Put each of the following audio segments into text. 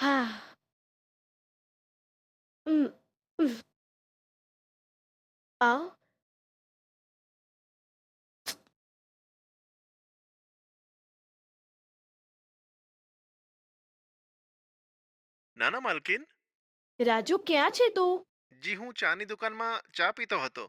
હા. ઉમ, ઉમ, આ નાના માલકીન. રાજુ ક્યાં છે તું? જી હું ચાની દુકાનમાં ચા પીતો હતો.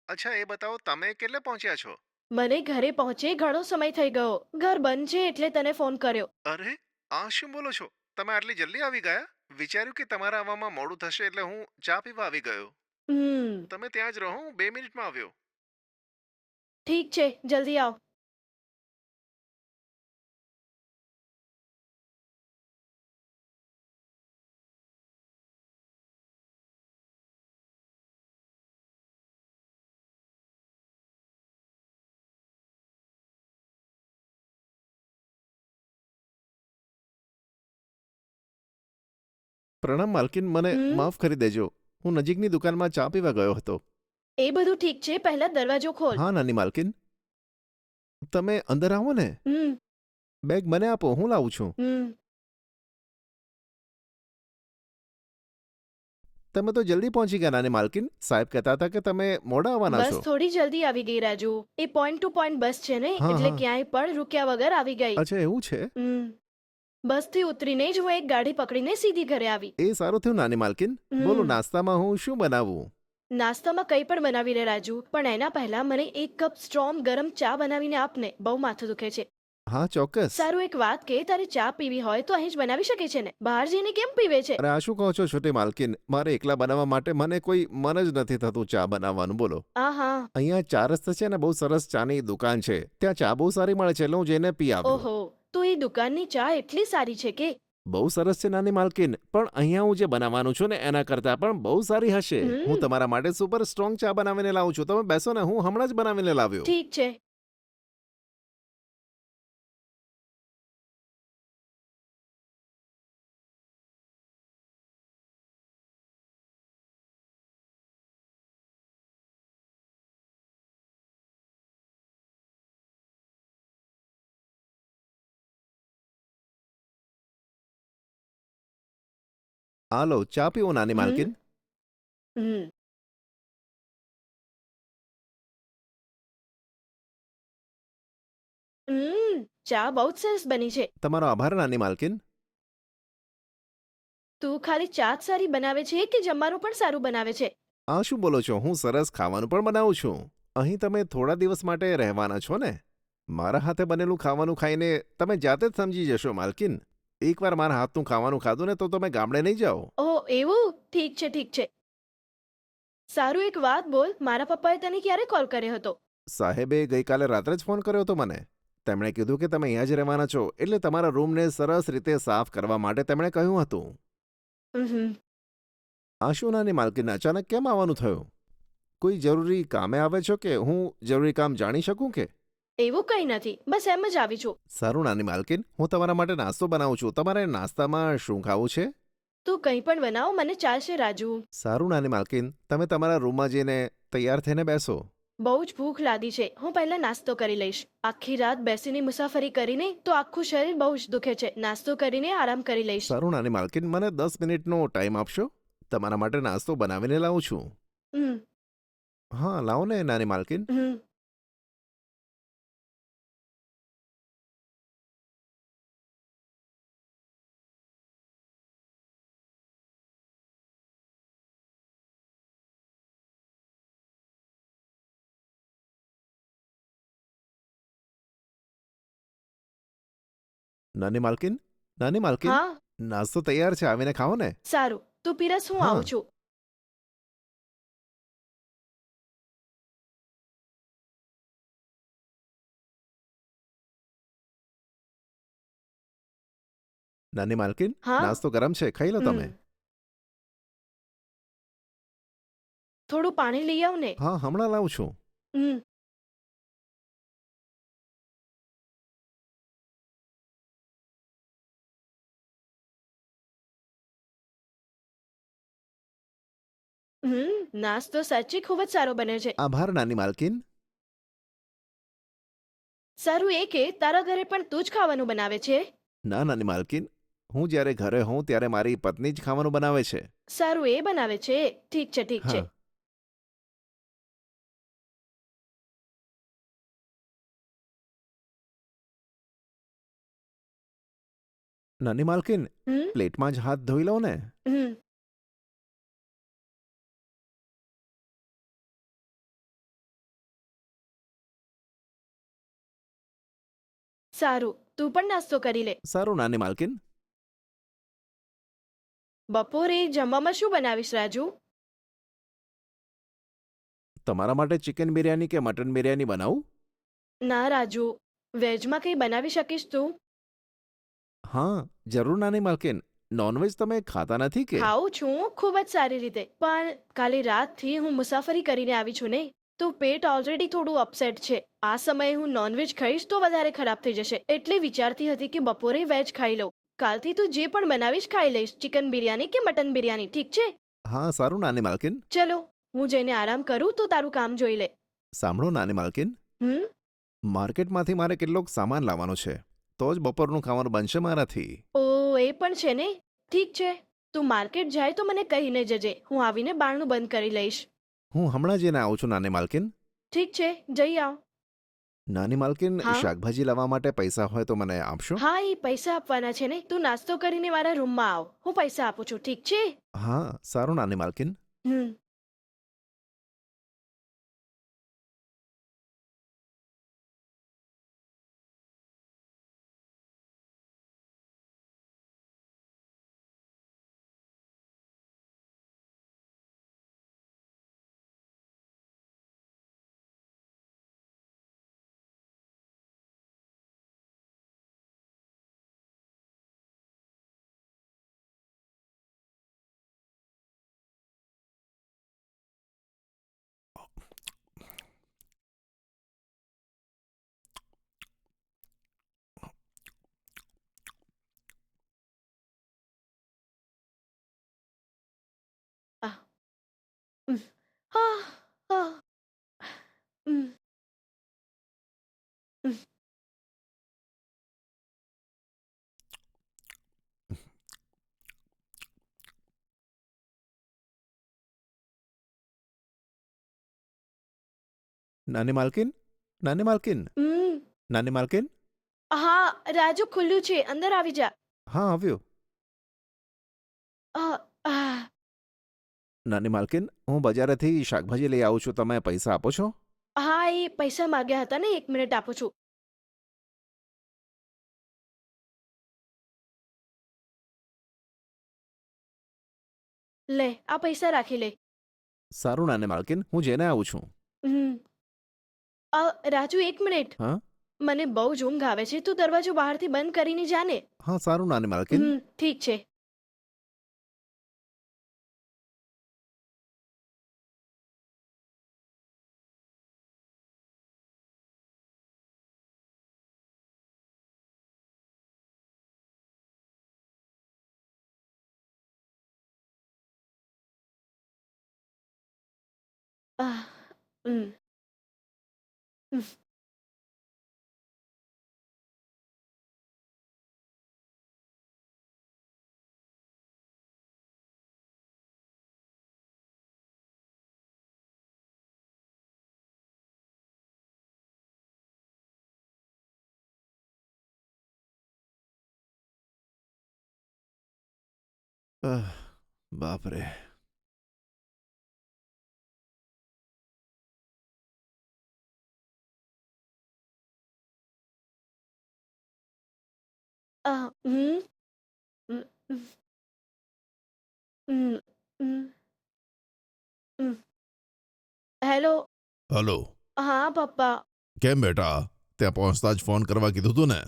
અચ્છા એ બતાવો તમે કેટલે પહોંચ્યા છો? મને ઘરે પહોંચે ઘણો સમય થઈ ગયો. ઘર બંધ છે એટલે તને ફોન કર્યો. અરે, આ શું બોલો છો? તમે આટલી જલ્દી આવી ગયા? વિચાર્યું કે તમારા આવવામાં મોડું થશે એટલે હું ચા પીવા આવી ગયો. હમ તમે ત્યાં જ રહો, હું 2 મિનિટમાં આવ્યો. ઠીક છે, જલ્દી આવ. પ્રણામ માલકીન, મને હમ માફ કરી દેજો. હું નજીકની દુકાનમાં ચા પીવા ગયો હતો. એ બધું ઠીક છે, પહેલા દરવાજો ખોલ. હા નાની માલકીન, તમે અંદર આવો ને. હમ બેગ મને આપો, હું લાવું છું. હમ તમે તો જલ્દી પહોંચી ગયા નાની માલકીન. સાહેબ કહેતા હતા કે તમે મોડા આવવાના બસ છો. થોડી જલ્દી આવી ગઈ રાજુ. એ પોઈન્ટ ટુ પોઈન્ટ બસ છે ને, હા એટલે હા. ક્યાંય પણ રૂક્યા વગર આવી ગઈ. અચ્છા એવું છે. હમ બસથી ઉતરીને જ હું એક ગાડી પકડીને સીધી ઘરે આવી. એ સારું થયું નાની માલકીન. બોલો, હમ નાસ્તામાં હું શું બનાવું? નાસ્તામાં કંઈ પણ બનાવી લે રાજુ, પણ એના પહેલા મને એક કપ સ્ટ્રોંગ ગરમ ચા બનાવીને આપને. બહુ માથું દુખે છે. હા ચોક્કસ. સારું, એક વાત કે તારે ચા પીવી હોય તો અહીં જ બનાવી શકે છે ને, બહાર જઈને કેમ પીવે છે? અરે આ શું કહો છો છોટી માલકીન? મારે એકલા બનાવવા માટે મને કોઈ મન જ નથી થતું ચા બનાવવાનું. બોલો, આ હા. અહીંયા 4 રસ્તા છે ને, બહુ સરસ ચાની દુકાન છે. ત્યાં ચા બહુ સારી મળે છે એટલે હું જઈને પી આવ્યો. ઓહો, તો એ દુકાનની ચા એટલી સારી છે કે? બહુ સરસ છે નાની માલકીન, પણ અહીંયા હું જે બનાવવાનું છું ને એના કરતાં પણ બહુ સારી હશે. હું હમ તમારા માટે સુપર સ્ટ્રોંગ ચા બનાવીને લાવું છું. તમે બેસો ને, હું હમણાં જ બનાવીને લાવ્યો. ઠીક છે. હાલો, ચા પીવો નાની હમ માલકીન. હમ ચા બહુ જ સરસ બની છે. તમારો આભાર નાની માલકીન. તું ખાલી ચા જ સારી બનાવે છે કે જમવાનું પણ સારું બનાવે છે? આ શું બોલો છો? હું સરસ ખાવાનું પણ બનાવું છું. અહીં તમે થોડા દિવસ માટે રહેવાના છો ને? મારા હાથે બનેલું ખાવાનું ખાઈને તમે જાતે જ સમજી જશો માલકીન. એકવાર મારા હાથનું ખાવાનું ખાધું ને તો તમે ગામડે નહીં જાઓ. ઓહ એવું? ઠીક છે, ઠીક છે. સારું, એક વાત બોલ, મારા પપ્પાએ તને ક્યારે કોલ કર્યો હતો? સાહેબે ગઈકાલે રાત્રે જ ફોન કર્યો હતો મને. તેમણે કીધું કે તમે અહીંયા જ રહેવાના છો એટલે તમારા રૂમને સરસ રીતે સાફ કરવા માટે તેમણે કહ્યું હતું. હમ આ શું નાની માલકીન, અચાનક કેમ આવવાનું થયું? કોઈ જરૂરી કામે આવે છો કે હું જરૂરી કામ જાણી શકું કે? એવું કંઈ નથી, બસ એમ જ આવી છું. સારું નાની માલકીન, હું તમારા માટે નાસ્તો બનાવું છું. તમારે નાસ્તામાં શું ખાવું છે? તું કંઈ પણ બનાવ, મને ચાલશે રાજુ. સારું નાની માલકીન, તમે તમારા રૂમમાં જઈને તૈયાર થઈને બેસો. બહુ જ ભૂખ લાગી છે. હું પહેલા નાસ્તો કરી લઈશ. આખી રાત બેસીને મુસાફરી કરીને તો આખું શરીર બહુ જ દુખે છે. નાસ્તો કરીને આરામ કરી લઈશ. સારું નાની માલકીન, મને 10 મિનિટનો ટાઈમ આપશો? તમારા માટે નાસ્તો બનાવીને લાવું છું. હમ હા લાવો ને નાની માલકીન. હમ નાની માલકીન, નાની માલકીન, હા. નાસ્તો તૈયાર છે, આવીને ખાઓ ને. સારું, તું પીરસ, હું હા. આવું છું. નાની માલકીન, હા. નાસ્તો ગરમ છે, ખાઈ લો તમે. હમ થોડું પાણી લઈ આવ ને. હા હમણાં લાવું છું. હમ નાસ્તો સાચી ખૂબ જ સારો બને છે. આભાર નાની માલકીન. સારું, એ કે તારા ઘરે પણ તું જ ખાવાનું બનાવે છે? ના નાની માલકીન, હું જ્યારે ઘરે હોઉં ત્યારે મારી પત્ની જ ખાવાનું બનાવે છે. સારું, એ બનાવે છે. ઠીક છે, ઠીક છે. હા. નાની માલકીન, હમ પ્લેટમાં જ હાથ ધોઈ લો ને. હમ સારું, તું પણ નાસ્તો કરી લે. સારું નાની માલકીન. બપોરે જમવામાં શું બનાવીશ, રાજુ? તમારા માટે ચિકન બિરયાની કે મટન બિરયાની બનાવું? ના રાજુ, વેજમાં કંઈ બનાવી શકીશ તું? હા, જરૂર નાની માલકીન. નોનવેજ તમે ખાતા નથી કે? ખાઉં છું ખૂબ જ સારી રીતે, પણ કાલે રાતથી હું મુસાફરી કરીને આવી છું ને, તો પેટ ઓલરેડી થોડું અપસેટ છે. આ સમયે હું નોનવેજ ખાઈશ તો વધારે ખરાબ થઈ જશે, એટલે વિચારતી હતી કે બપોરે વેજ ખાઈ લઉં. કાલથી તું જે પણ બનાવીશ ખાઈ લઈશ, ચિકન બિરયાની કે મટન બિરયાની, ઠીક છે? હા, સારું નાની માલકીન. ચલો, હું જઈને આરામ કરું, તો તારું કામ જોઈ લે. સાંભળો નાની માલકીન, હમ માર્કેટમાંથી મારે કેટલોક સામાન લાવવાનો છે. તો જ બપોરનું ખાવાનું બનશે મારાથી. ઓ, એ પણ છે ને. ઠીક છે, તું માર્કેટ જાય તો મને કહીને જજે, હું આવીને બારણું બંધ કરી લઈશ. હું હમણાં જઈને આવું છું નાની માલકીન. ઠીક છે, જઈ આવ. નાની માલકીન, હા? શાકભાજી લાવવા માટે પૈસા હોય તો મને આપશો? હા, એ પૈસા આપવાના છે ને. તું નાસ્તો કરીને મારા રૂમમાં આવ, હું પૈસા આપું છું, ઠીક છે? હા, સારું નાની માલકીન. હમ આ ઉમ, હા હા ઉમ, ઉમ. નાની માલકીન, નાની માલકીન, ઉમ. નાની માલકીન. હા, રાજુ, ખુલ્લું છે, અંદર આવી જા. હા, આવ્યો. આ, આ. નાની માલકીન, હું બજારેથી શાકભાજી લઈ આવું છું. તમે પૈસા આપો છો? હા, એ પૈસા માંગ્યા હતા ને, 1 મિનિટ આપું છું. લે, આ પૈસા રાખી લે. સારું નાની માલકીન, હું જઈને આવું છું. હમ રાજુ, 1 મિનિટ. હા? મને બહુ જ ઊંઘ આવે છે, તું દરવાજો બહારથી બંધ કરીને જાને. હા, સારું નાની માલકીન. ઠીક છે. આહ, ઉમ, ઉમ. બાપ રે. હમ ઉમ, ઉમ, ઉમ, ઉમ, ઉમ. હેલો. હલો. હા પપ્પા. કેમ બેટા? ત્યાં પહોંચતા જ ફોન કરવા કીધું તું ને.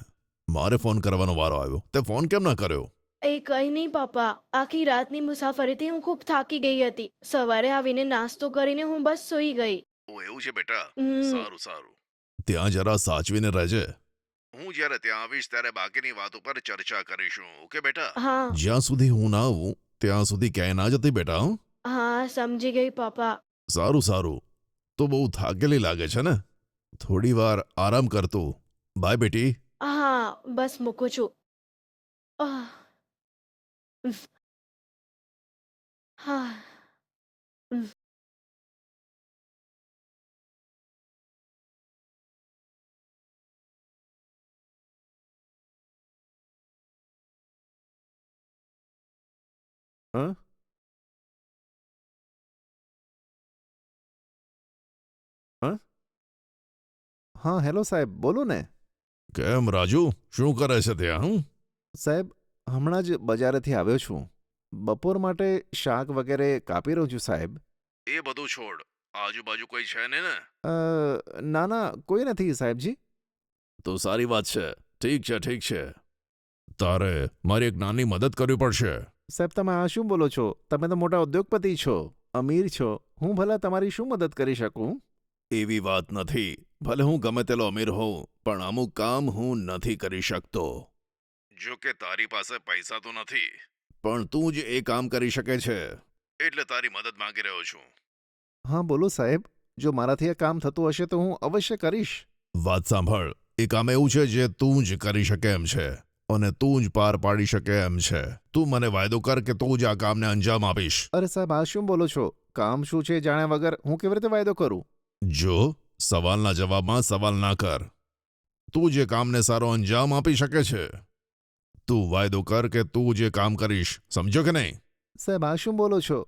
મારે ફોન કરવાનો વારો આવ્યો, તે ફોન કેમ ના કર્યો? એ કંઈ નહીં પપ્પા, આખી રાતની મુસાફરીથી હું ખૂબ થાકી ગઈ હતી. સવારે આવીને નાસ્તો કરીને હું બસ સૂઈ ગઈ. ઓ એવું છે બેટા. હમ સારું સારું. ત્યાં જરા સાચવીને રહેજે. હું જ્યારે ત્યાં આવીશ ત્યારે બાકીની વાતો પર ચર્ચા કરીશું. ઓકે બેટા? હા જ્યાં સુધી હું ના આવું ત્યાં સુધી ક્યાંય ના જતી બેટા, હં? હા, સમજી ગઈ પપ્પા. સારું સારું. તો બહુ થાકેલી લાગે છે ને? થોડી વાર આરામ કરતું. બાય બેટી. હા, બસ મૂકું છું. આહ, હા. હ? હ? હા હેલો સાહેબ બોલો ને. કેમ રાજુ, શું કરે છે ત્યાં હું? સાહેબ હમણાં જ બજારેથી આવ્યો છું. બપોર માટે શાક વગેરે કાપી રહ્યો છું સાહેબ. એ બધું છોડ, આજુબાજુ કોઈ છે ને? અ, ના ના કોઈ નથી સાહેબજી. તો સારી વાત છે. ઠીક છે ઠીક છે. તારે મારી એક નાની મદદ કરવી પડશે. સાહેબ તમે આ શું બોલો છો? તમે તો મોટા ઉદ્યોગપતિ છો, અમીર છો. હું ભલા તમારી શું મદદ કરી શકું? એવી વાત નથી. ભલે હું ગમે તેલો અમીર હોઉં, પણ અમુક કામ હું નથી કરી શકતો. જો કે તારી પાસે પૈસા તો નથી, પણ તું જ એ કામ કરી શકે છે. એટલે તારી મદદ માંગી રહ્યો છું. હા બોલો સાહેબ. જો મારાથી આ કામ થતું હશે તો હું અવશ્ય કરીશ. વાત સાંભળ, એ કામ એવું છે જે તું જ કરી શકે એમ છે. અને તું જ પાર પાડી શકે એમ છે. તું મને વાયદો કર કે તું જ આ કામને અંજામ આપીશ. અરે સાહેબ આ શું બોલો છો? કામ શું છે એ જાણ્યા વગર હું કેવી રીતે વાયદો કરું? જો સવાલના જવાબમાં સવાલ ના કર. તું જે કામને સારો અંજામ આપી શકે છે. તું વાયદો કર કે તું જે કામ કરીશ, સમજો કે નહીં? સાહેબ આ શું બોલો છો?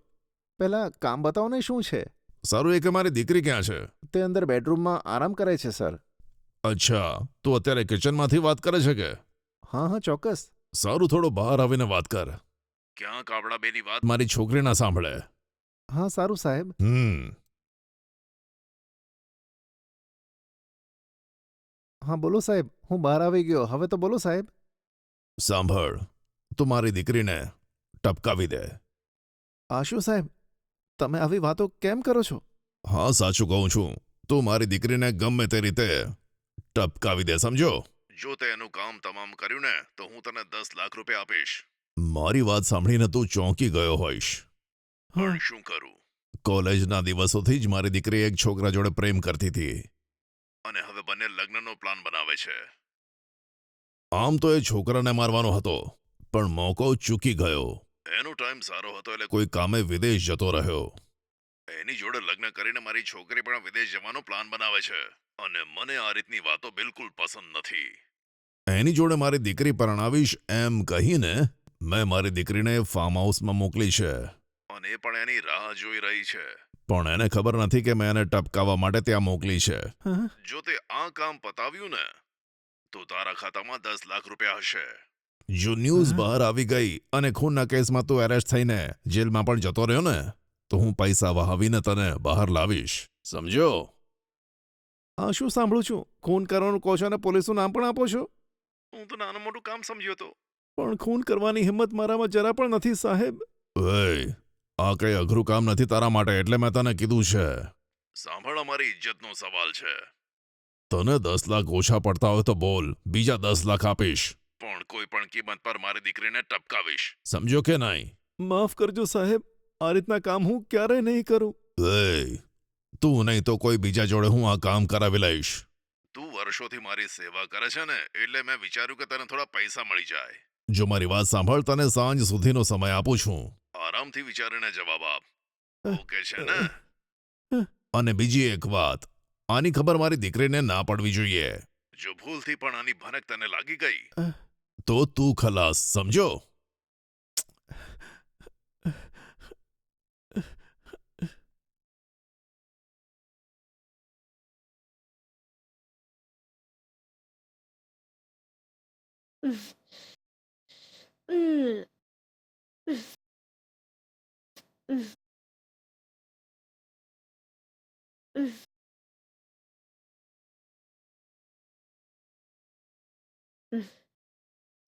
પહેલા કામ બતાવો ને શું છે? સારું, એ કે મારી દીકરી ક્યાં છે? તે અંદર બેડરૂમમાં આરામ કરે છે સર. અચ્છા, તું અત્યારે કિચનમાંથી વાત કરે છે કે? હા હા ચોક્કસ. સારું, થોડો બહાર આવીને વાત કર. ક્યાંક આપણા બેની વાત મારી છોકરી ના સાંભળે. હા સારું સાહેબ. હા બોલો સાહેબ, હું બહાર આવી ગયો. હવે તો બોલો સાહેબ. સાંભળ, તું મારી દીકરીને ટપકાવી દે. આ શું સાહેબ? તમે આવી વાતો કેમ કરો છો? હા, સાચું કહું છું. તું મારી દીકરીને ગમે તે રીતે ટપકાવી દે, સમજો? જો તે એનું કામ તમામ કર્યું ને, તો હું તને 10 લાખ રૂપિયા આપીશ. મારી વાત સાંભળીને તું ચોંકી ગયો હોઈશ. પણ શું કરું? કોલેજના દિવસોથી જ મારી દીકરી એક છોકરા જોડે પ્રેમ કરતી હતી. અને હવે બંને લગ્નનો પ્લાન બનાવે છે. આમ તો એ છોકરાને મારવાનો હતો, પણ મોકો ચૂકી ગયો. એનો ટાઈમ સારો હતો એટલે કોઈ કામે વિદેશ જતો રહ્યો. એની જોડે લગ્ન કરીને મારી છોકરી પણ વિદેશ જવાનો પ્લાન બનાવે છે. અને મને આ રીતની વાતો બિલકુલ પસંદ નથી. એની જોડે મારી દીકરી પરણાવીશ એમ કહીને મેં મારી દીકરીને ફાર્મ હાઉસમાં મોકલી છે. અને એ પણ એની રાહ જોઈ રહી છે. પણ એને ખબર નથી કે મેં એને ટપકાવવા માટે ત્યાં મોકલી છે. હા? જો તે આ કામ પતાવ્યું ને, તો તારા ખાતામાં 10 લાખ રૂપિયા હશે. જો ન્યૂઝ હા? બહાર આવી ગઈ અને ખૂનના કેસમાં તું એરેસ્ટ થઈને જેલમાં પણ જતો રહ્યો ને, તો હું પૈસા વહાવીને તને બહાર લાવીશ. સમજો? આ શું સાંભળું છું? ખૂન કરવાનું કહો છો અને પોલીસનું નામ પણ આપો છો? હું તો નાનું મોટું કામ સમજ્યો હતો. પણ ખૂન કરવાની હિંમત મારામાં જરા પણ નથી સાહેબ. ઓય, આ કઈ અઘરું કામ નથી તારા માટે, એટલે મેં તને કીધું છે. સાંભળ, અમારી ઇજ્જતનો સવાલ છે. તને 10 લાખ ઓછા પડતા હોય તો બોલ, બીજા 10 લાખ આપીશ. પણ કોઈ પણ કિંમત પર મારી દીકરીને ટપકાવીશ. સમજો કે નહીં? માફ કરજો સાહેબ. આ રીતના કામ હું ક્યારેય નહીં કરું. એય, તું નહીં તો કોઈ બીજા જોડે હું આ કામ કરાવી લઈશ. તું વર્ષોથી મારી સેવા કરે છે ને, એટલે મેં વિચાર્યું કે તને થોડા પૈસા મળી જાય. જો મારી વાત સાંભળ, તને સાંજ સુધીનો સમય આપું છું. આરામથી વિચારીને જવાબ આપ. ઓકે છે ને? અને બીજી એક વાત, આની ખબર મારી દીકરીને ના પડવી જોઈએ. જો ભૂલથી પણ આની ભનક તને લાગી ગઈ, તો તું ખલાસ, સમજો?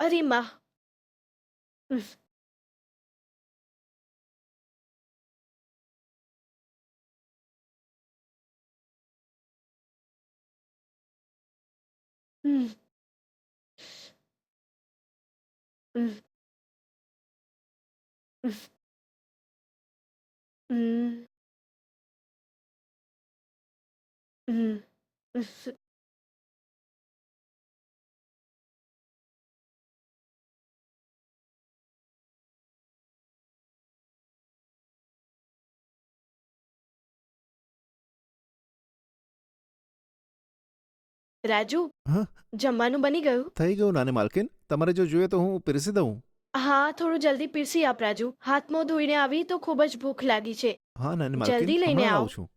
અરે માં. રાજુ, હા? જમવાનું બની ગયું? થઈ ગયું નાની માલકીન. તમારે જો જોઈએ તો હું પીરસી દઉં. હા, થોડું જલ્દી પીરસી આપ રાજુ. હાથ મોં ધોઈને આવી તો ખૂબ જ ભૂખ લાગી છે. હા નાની માલકીન, જલ્દી લઈને હમણાં આવો. લાવું છું.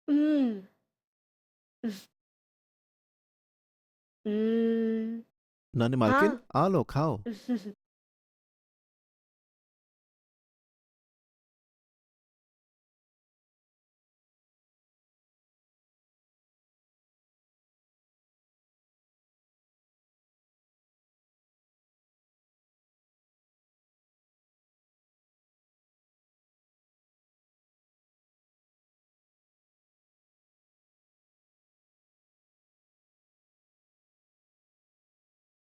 હમ હમ નાની હા. માલકીન, આ લો ખાઓ.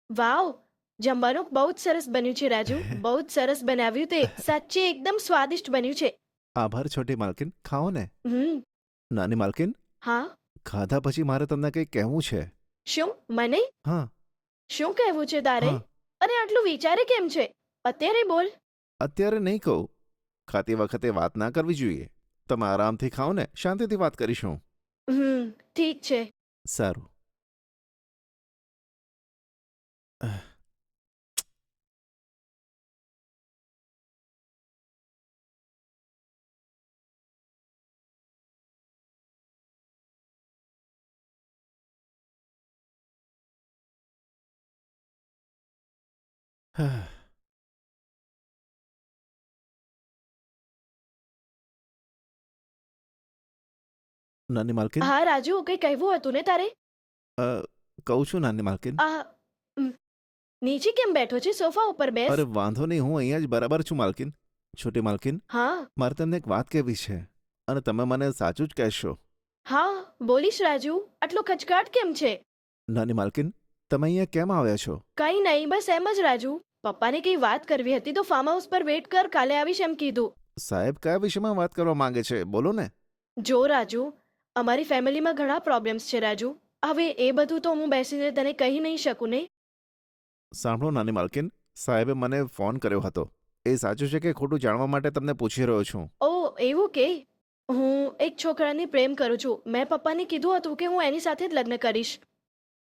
વાવ, જમવાનું બહુ જ સરસ બન્યું છે રાજુ. બહુ જ સરસ બનાવ્યું તે. સાચે એકદમ સ્વાદિષ્ટ બન્યું છે. આભાર છોટી માલકીન, ખાઓ ને. હમ નાની માલકીન, હા. ખાધા પછી મારે તમને કંઈક કહેવું છે. શું? મને હા. શું કહેવું છે તારે? હા. અને આટલું વિચારે કેમ છે? અત્યારે બોલ. અત્યારે નહીં કહું. ખાતી વખતે વાત ના કરવી જોઈએ. તમે આરામથી ખાઓ ને, શાંતિથી વાત કરીશું. ઠીક છે. સારું. નાની માલકીન, હા રાજુ, કંઈ કહેવું હતું ને તારે? કહું છું નાની માલકીન. આ ઉમ, નીચે કેમ બેઠો છે? સોફા ઉપર બેસ. અરે વાંધો નહીં, હું અહીંયા જ બરાબર છું માલકીન. છોટી માલકીન, હા મારે તમને એક વાત કહેવી છે અને તમે મને સાચું જ કહેશો. હા, બોલીશ રાજુ. આટલો ખચકાટ કેમ છે? નાની માલકીન, તમે અહીંયા કેમ આવ્યા છો? કંઈ નહીં, બસ એમ જ રાજુ. પપ્પાને કઈ વાત કરવી હતી તો ફાર્મ હાઉસ પર વેટ કર, કાલે આવીશ એમ કીધું. સાહેબ કયા વિષયમાં વાત કરવા માંગે છે, બોલો ને. જો રાજુ, અમારી ફેમિલીમાં ઘણા પ્રોબ્લેમ્સ છે રાજુ. હવે એ બધું તો હું બેસીને તને કહી નહીં શકું ને. સાંભળો નાની માલકીન, સાહેબે મને ફોન કર્યો હતો. એ સાચું છે કે ખોટું જાણવા માટે તમને પૂછી રહ્યો છું. ઓ એવું કે? હું એક છોકરાને પ્રેમ કરું છું. મેં પપ્પાને કીધું હતું કે હું એની સાથે જ લગ્ન કરીશ.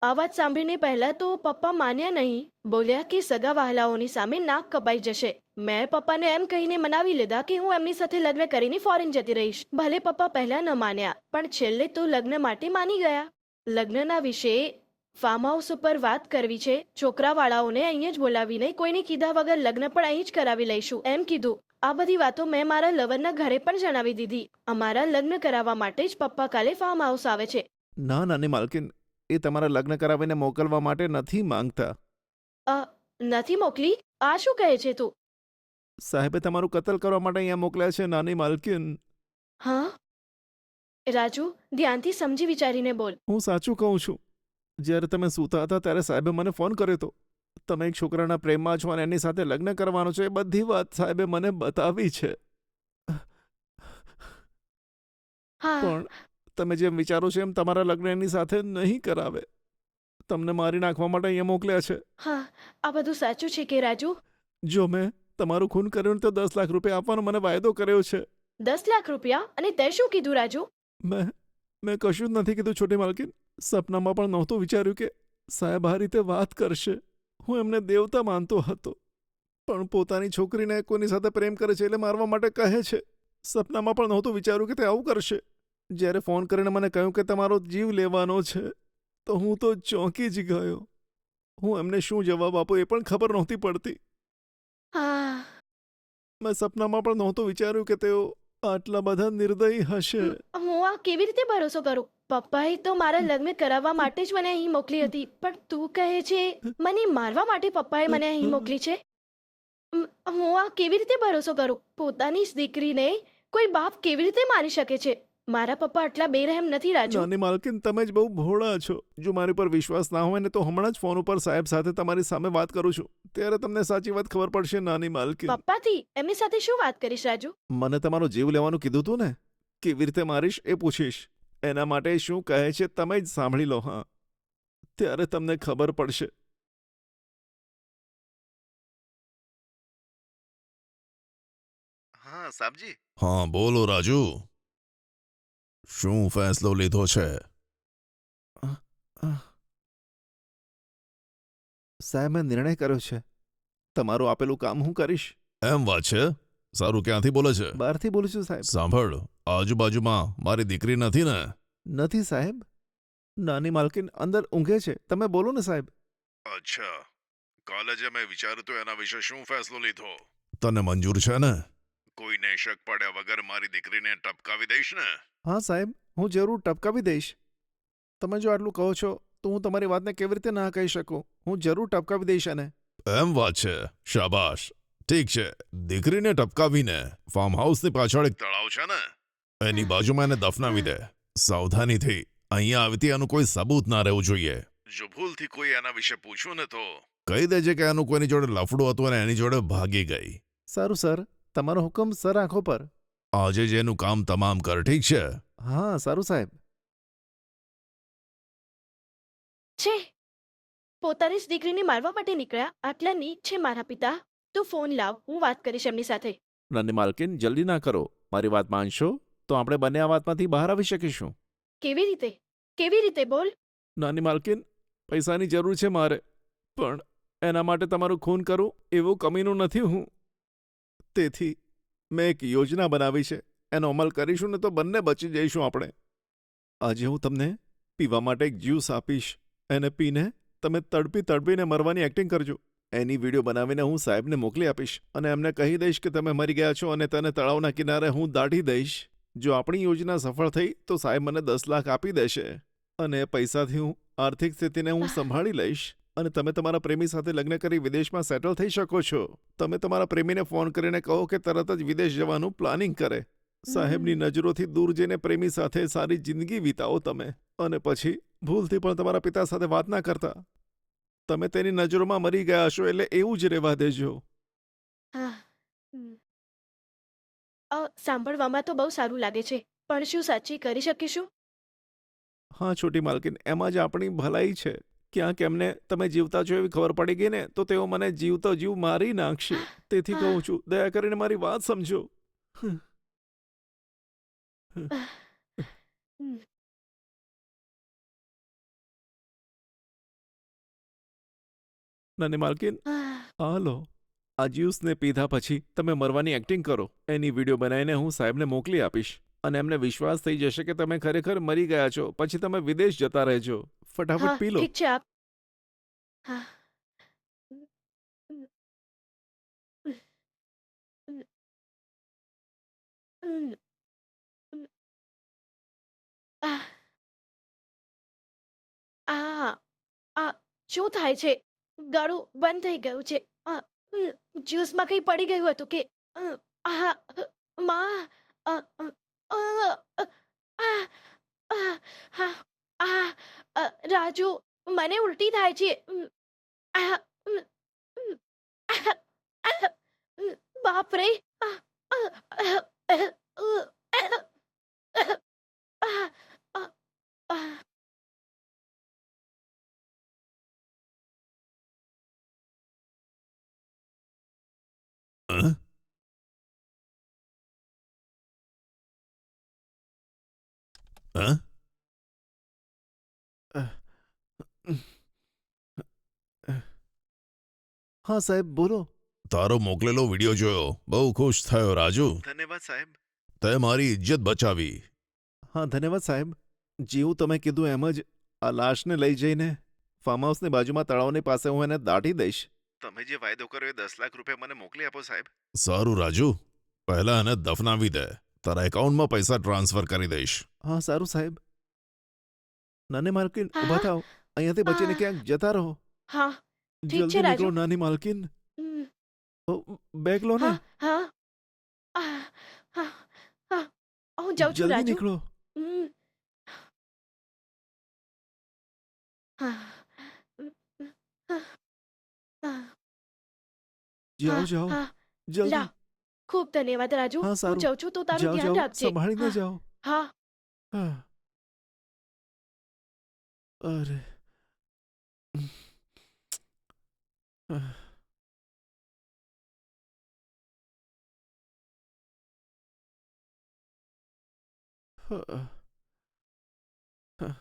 આ વાત સાંભળીને પહેલા તો પપ્પા માન્યા નહીં. બોલ્યા કે સગા વહાલાઓની સામે નાક કપાઈ જશે. મેં પપ્પાને એમ કહીને મનાવી લીધા કે હું એમની સાથે લગ્ન કરીને ફોરેન જતી રહીશ. ભલે પપ્પા પહેલા ન માન્યા, પણ છેલ્લે તો લગ્ન માટે માની ગયા. લગ્નના વિશે ફાર્મ હાઉસ ઉપર વાત કરવી છે. છોકરાવાળાઓને અહીં જ બોલાવીને કોઈને કીધા વગર લગ્ન પણ અહીં જ કરાવી લઈશું એમ કીધું. આ બધી વાતો મેં મારા લવરના ઘરે પણ જણાવી દીધી. અમારા લગ્ન કરાવવા માટે જ પપ્પા કાલે ફાર્મ હાઉસ આવે છે. ના નાની માલકીન, એ તમારા લગ્ન કરાવીને મોકલવા માટે નથી માંગતા. નથી મોકલી? આ શું કહે છે તું? સાહેબે તમારું કતલ કરવા માટે અહીંયા મોકલ્યા છે નાની માલકીન. હા રાજુ, ધ્યાનથી સમજી વિચારીને બોલ. હું સાચું કહું છું. જ્યારે તમે સૂતા હતા ત્યારે સાહેબે મને ફોન કર્યો હતો. તમે એક છોકરાના પ્રેમમાં છો અને એની સાથે લગ્ન કરવાનો છો, એ બધી વાત સાહેબે મને બતાવી છે. હા પણ તમે જેમ વિચારો છો એમ તમારા લગ્ન એની સાથે નહીં કરાવે. તમને મારી નાખવા માટે અહીંયા મોકલ્યા છે. હા, આ બધું સાચું છે કે રાજુ? જો મેં તમારું ખૂન કર્યું ને તો 10 લાખ રૂપિયા આપવાનો મને વાયદો કર્યો છે. 10 લાખ રૂપિયા? અને તે શું કીધું રાજુ? મેં કશું જ નથી કીધું છોટી માલકીન. સપનામાં પણ નહોતું વિચાર્યું કે સાહેબ આ રીતે વાત કરશે. હું એમને દેવતા માનતો હતો, પણ પોતાની છોકરીને કોની સાથે પ્રેમ કરે છે એટલે મારવા માટે કહે છે. સપનામાં પણ નહોતું વિચાર્યું કે તે આવું કરશે. જ્યારે ફોન કરીને મને કહ્યું કે તમારો જીવ લેવાનો છે તો હું તો ચોંકી જ ગયો. હું એમને શું જવાબ આપું એ પણ ખબર નહોતી પડતી. હા, મેં સપનામાં પણ નહોતું વિચાર્યું કે તેઓ આટલા બધા નિર્દયી હશે. હું આ કેવી રીતે ભરોસો કરું? પપ્પાએ તો મારા લગ્ન કરાવવા માટે જ મને અહીં મોકલી હતી, પણ તું કહે છે મને મારવા માટે પપ્પાએ મને અહીં મોકલી છે. હું આ કેવી રીતે ભરોસો કરું? પોતાની જ દીકરીને કોઈ બાપ કેવી રીતે મારી શકે છે? મારા પપ્પા આટલા બેરહેમ નથી રાજુ. નાની માલકીન, તમે જ બહુ ભોળા છો. જો મારી પર વિશ્વાસ ના હોય ને તો હમણાં જ ફોન ઉપર સાહેબ સાથે તમારી સામે વાત કરું છું, ત્યારે તમને સાચી વાત ખબર પડશે નાની માલકીન. પપ્પાથી એમની સાથે શું વાત કરીશ રાજુ? મને તમારો જીવ લેવાનું કીધું તું ને, કેવી રીતે મારીશ એ પૂછીશ. એના માટે શું કહે છે તમે જ સાંભળી લો. હા, ત્યારે તમને ખબર પડશે. હા સાહેબજી. હા બોલો રાજુ, શું ફેંસલો લીધો છે? સાહેબ મેં નિર્ણય કર્યો છે. તમારું આપેલું કામ હું કરીશ. એમ વાત છે? સારું, ક્યાંથી બોલે છે? બહારથી બોલું છું સાહેબ. સાંભળ, આજુબાજુમાં મારી દીકરી નથી ને? નથી સાહેબ. નાની માલકીન અંદર ઊંઘે છે. તમે બોલો ને સાહેબ. અચ્છા, કાલે જે મેં વિચાર્યું તો એના વિશે શું ફેંસલો લીધો? તને મંજૂર છે ને? કોઈને શક પડ્યા વગર મારી દીકરીને ટપકાવી દઈશ ને? હા સાહેબ, હું જરૂર ટપકાવી દઈશ. તમે જો આટલું કહો છો તો હું તમારી વાતને કેવી રીતે ના કહી શકું. હું જરૂર ટપકાવી દઈશ એને. એમ વાત છે? શાબાશ. ઠીક છે, દીકરીને ટપકાવીને ફાર્મ હાઉસની પાછળ એક તળાવ છે ને, એની બાજુમાં એને દફનાવી દે. સાવધાનીથી. અહીંયા આવતી એનું કોઈ સબૂત ના રહેવું જોઈએ. જો ભૂલથી કોઈ એના વિશે પૂછ્યું ને તો કહી દેજે કે એનું કોઈની જોડે લફડું હતું અને એની જોડે ભાગી ગઈ. સારું સર, તમારો હુકમ સર આંખો પર. આજે જ એનું કામ તમામ કર, ઠીક છે? હા સારું સાહેબ. છે પોતાની જ દીકરીને મારવા માટે નીકળ્યા. આટલા નીચ છે મારા પિતા. તું ફોન લાવ, હું વાત કરીશ એમની સાથે. નાની માલકીન જલ્દી ના કરો. મારી વાત માનશો તો આપણે બંને આ વાતમાંથી બહાર આવી શકીશું. કેવી રીતે? કેવી રીતે બોલ? નાની માલકીન, પૈસાની જરૂર છે મારે, પણ એના માટે તમારું ખૂન કરું એવું કમીનું નથી હું. તેથી મેં એક યોજના બનાવી છે. એનો અમલ કરીશું ને તો બંને બચી જઈશું આપણે. આજે હું તમને પીવા માટે એક જ્યુસ આપીશ. એને પીને તમે તડપી તડપીને મરવાની એક્ટિંગ કરજો. એની વિડીયો બનાવીને હું સાહેબને મોકલી આપીશ અને એમને કહી દઈશ કે તમે મરી ગયા છો અને તને તળાવના કિનારે હું દાટી દઈશ. જો આપણી યોજના સફળ થઈ તો સાહેબ મને 10 લાખ આપી દેશે અને એ પૈસાથી હું આર્થિક સ્થિતિને હું સંભાળી લઈશ અને તમે તમારા પ્રેમી સાથે લગ્ન કરી વિદેશમાં સેટલ થઈ શકો છો. તમે તમારા પ્રેમીને ફોન કરીને કહો કે તરત જ વિદેશ જવાનું પ્લાનિંગ કરે. સાહેબની નજરોથી દૂર જઈને પ્રેમી સાથે સારી જિંદગી વિતાવો તમે, અને પછી ભૂલથી પણ તમારા પિતા સાથે વાત ના કરતા. તમે તેની નજરોમાં મરી ગયા છો એટલે એવું જ રહેવા દેજો. હા. સાંભળવામાં તો બહુ સારું લાગે છે, પણ શું સાચી કરી શકીશું? હા છોટી માલકીન, એમાં જ આપણી ભલાઈ છે. ક્યાંક એમને તમે જીવતા છો એવી ખબર પડી ગઈ ને તો તેઓ મને જીવતો જીવ મારી નાખશે. તેથી કહું છું, દયા કરીને મારી વાત સમજો. નાની માલકીન, હાલો. આ જ્યુસને પીધા પછી તમે મરવાની એક્ટિંગ કરો. એની વિડીયો બનાવીને હું સાહેબને મોકલી આપીશ અને એમને વિશ્વાસ થઈ જશે કે તમે ખરેખર મરી ગયા છો. પછી તમે વિદેશ જતા રહેજો. ફટાફટ પી લો. ઠીક છે આપ. હા. આ આ શું થાય છે? ગળું બંધ થઈ ગયું છે. જ્યુસમાં કંઈ પડી ગયું હતું કે? આ માં અ, અ, અ, આ, આ, આ, આ, રાજુ, મને ઉલટી થાય છે. આ, બાપ રે! હં? હં? હા સાહેબ, બોલો. તારો મોકલેલો વિડીયો જોયો, બહુ ખુશ થયો રાજુ. ધન્યવાદ સાહેબ. તે મારી ઇજ્જત બચાવી. હા ધન્યવાદ સાહેબ. જેવું તમે કીધું એમ જ આ લાશને લઈ જઈને ફાર્મ હાઉસની બાજુમાં તળાવની પાસે હું એને દાટી દઈશ. તમે જે વાયદો કર્યો એ 10 લાખ રૂપિયા મને મોકલી આપો સાહેબ. સારું રાજુ, પહેલા એને દફનાવી દે. તારા એકાઉન્ટમાં પૈસા ટ્રાન્સફર કરી દઈશ. હા સારું સાહેબ. નાની માલકીન, હા, ઊભા થાઓ. અહીંયાથી બચીને હા. ક્યાંક જતા રહો. હા, ઠીક છે જલ્દી રાજુ. નીકળો નાની માલકીન. હમ, બેગ લો ને. હા, હા. હા, હા. હું જાઉં છું જલ્દી રાજુ. નીકળો. હમ. હા. હા, જાઓ જાઓ. હા. જલ્દી. લાવ. ખૂબ ધન્યવાદ રાજુ. હા હું સારું. જાઉં છું, તું તારું જાઓ ધ્યાન જાઓ. રાખજે. સંભાળીને હા, જાઓ. હા. હા. અરે Huh.